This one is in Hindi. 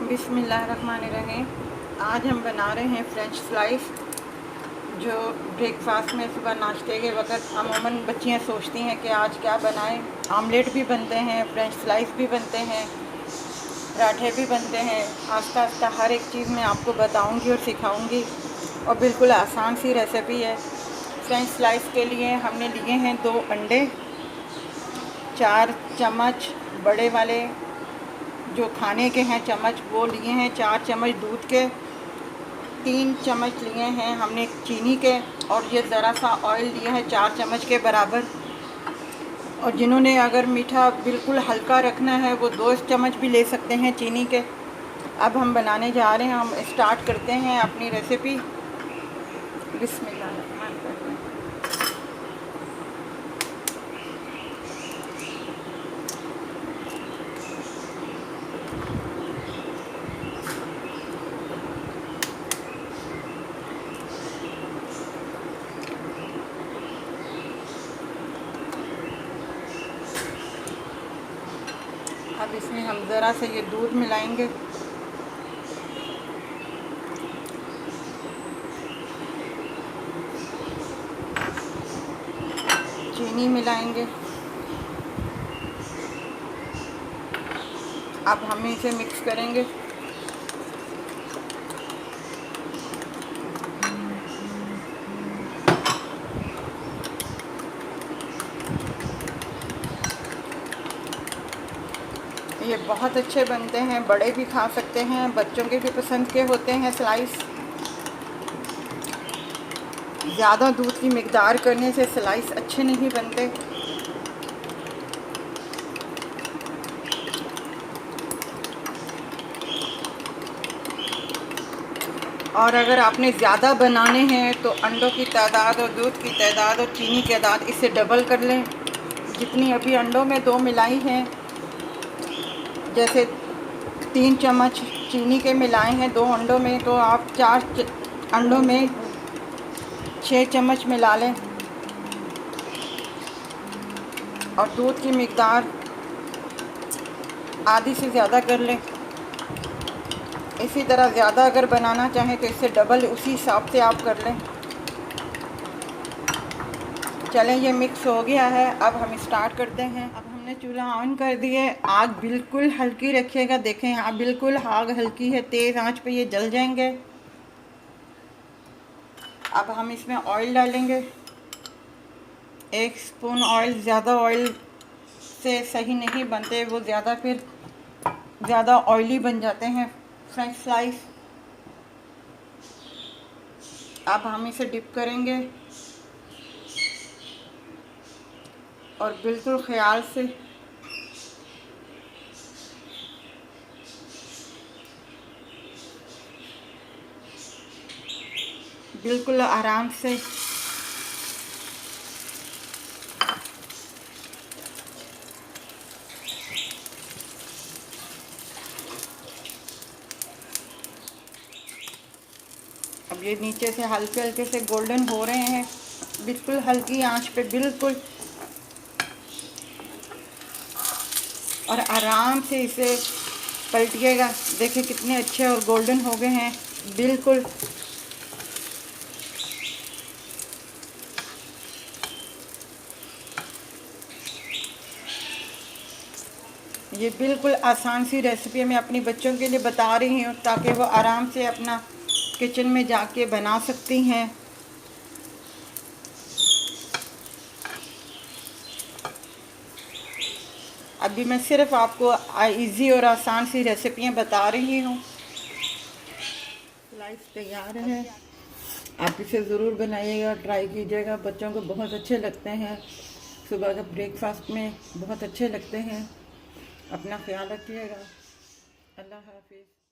बिस्मिल्लाहिर्रहमानिर्रहीम। आज हम बना रहे हैं फ्रेंच फ्राइज़, जो ब्रेकफास्ट में सुबह नाश्ते के वक़्त अमूमन बच्चियां सोचती हैं कि आज क्या बनाएं। आमलेट भी बनते हैं, फ्रेंच फ्राइज़ भी बनते हैं, पराठे भी बनते हैं। आस्ता आस्ता हर एक चीज़ मैं आपको बताऊंगी और सिखाऊंगी, और बिल्कुल आसान सी रेसिपी है। फ्रेंच फ्राइज़ के लिए हमने लिए हैं 2 अंडे, 4 चम्मच बड़े वाले जो खाने के हैं चम्मच वो लिए हैं, 4 चम्मच दूध के, 3 चम्मच लिए हैं हमने चीनी के, और ये ज़रा सा ऑयल लिया है 4 चम्मच के बराबर। और जिन्होंने अगर मीठा बिल्कुल हल्का रखना है वो 2 चम्मच भी ले सकते हैं चीनी के। अब हम बनाने जा रहे हैं, हम स्टार्ट करते हैं अपनी रेसिपी। बिस्मिल्लाह। अब इसमें हम ज़रा से ये दूध मिलाएंगे, चीनी मिलाएंगे। अब हम इसे मिक्स करेंगे। ये बहुत अच्छे बनते हैं, बड़े भी खा सकते हैं, बच्चों के भी पसंद के होते हैं स्लाइस। ज़्यादा दूध की मिकदार करने से स्लाइस अच्छे नहीं बनते। और अगर आपने ज़्यादा बनाने हैं तो अंडों की तादाद और दूध की तादाद और चीनी की तादाद इससे डबल कर लें। जितनी अभी अंडों में 2 मिलाई हैं, जैसे 3 चम्मच चीनी के मिलाए हैं 2 अंडों में, तो आप 4 अंडों में 6 चम्मच मिला लें। और दूध की मिकदार आधी से ज़्यादा कर लें। इसी तरह ज़्यादा अगर बनाना चाहें तो इससे डबल उसी हिसाब से आप कर लें। चलें, ये मिक्स हो गया है, अब हम स्टार्ट करते हैं। अब हमने चूल्हा ऑन कर दिए। आग बिल्कुल हल्की रखिएगा। देखें यहाँ बिल्कुल आग हल्की है, तेज़ आंच पे ये जल जाएंगे। अब हम इसमें ऑयल डालेंगे, 1 स्पून ऑयल। ज़्यादा ऑयल से सही नहीं बनते, वो ज़्यादा ऑयली बन जाते हैं फ्रेंच फ्राइज़। अब हम इसे डिप करेंगे और बिल्कुल ख्याल से बिल्कुल आराम से अब ये नीचे से हल्के हल्के से गोल्डन हो रहे हैं, बिल्कुल हल्की आंच पे बिल्कुल। और आराम से इसे पलटिएगा। देखिए कितने अच्छे और गोल्डन हो गए हैं बिल्कुल। ये बिल्कुल आसान सी रेसिपी मैं अपनी बच्चों के लिए बता रही हूँ, ताकि वो आराम से अपना किचन में जाके बना सकती हैं। अभी मैं सिर्फ आपको इजी और आसान सी रेसिपियाँ बता रही हूँ। स्लाइस तैयार है, आप इसे ज़रूर बनाइएगा, ट्राई कीजिएगा। बच्चों को बहुत अच्छे लगते हैं, सुबह का ब्रेकफास्ट में बहुत अच्छे लगते हैं। अपना ख्याल रखिएगा। अल्लाह हाफिज़।